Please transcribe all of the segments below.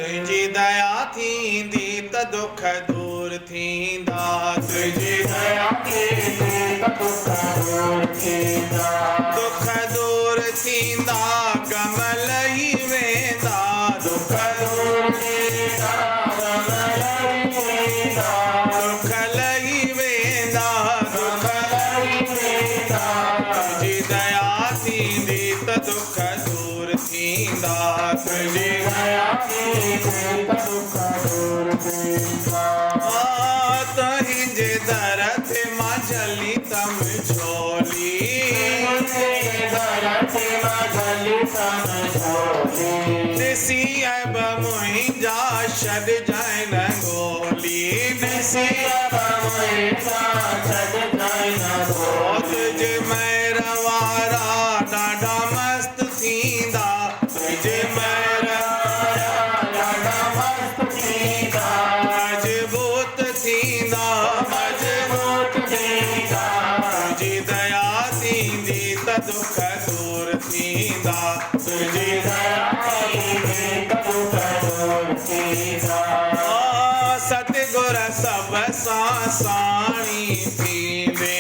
तुझी दया थींदी त दुख दूर थींदा। तुझी दया थींदी त दुख दूर थींदा। दुख दूर थींदा गम लही वेंदा। दुख दूर थींदा गम लही वेंदा। दुख लही वेंदा दुख लही वेंदा। तुझी दया थींदी त दुख दूर थींदा। तुझी दया थींदी त दुख दूर थींदा। तुंहिंजे दर ते मां झली तम झोली। तुंहिंजे दर ते मां झली तम झोली। ॾिसी अब मुंहिंजा छॾजांइ न ॻोली। ॾिसी अब मुंहिंजा छॾजांइ न ॻोली। तुंहिंजे महिर वारा ॾाढा मस्त थींदा। तुंहिंजे महिर वारा ॾाढा मस्त थींदा। मजबूत थींदा मजबूत थींदा। तुंहिंजी दया थींदी त दुख दूर थींदा। तुंहिंजी दया थींदी त दुख दूर थींदा। सतगुर सभ सां साणी थींदे।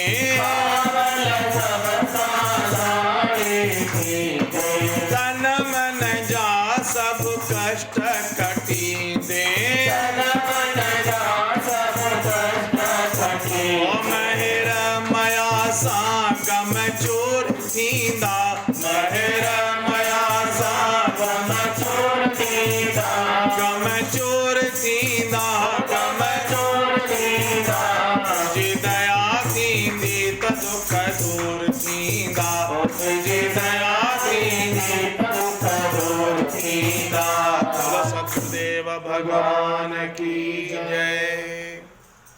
सभ सां साणी थींदे। तन मन जा सभ कष्ट कटींदे। तन मन जा सभ कष्ट कटींदे। महिर मया सां गम चूर थींदा। महिर मया सां गम चूर थींदा। गम चूर थींदा गम चूर थींदा। तुंहिंजी दया थींदी त दुख दूर थींदा। तुंहिंजी दया थींदी त दुख दूर थींदा। सतगुरुदेव भगवान की जय।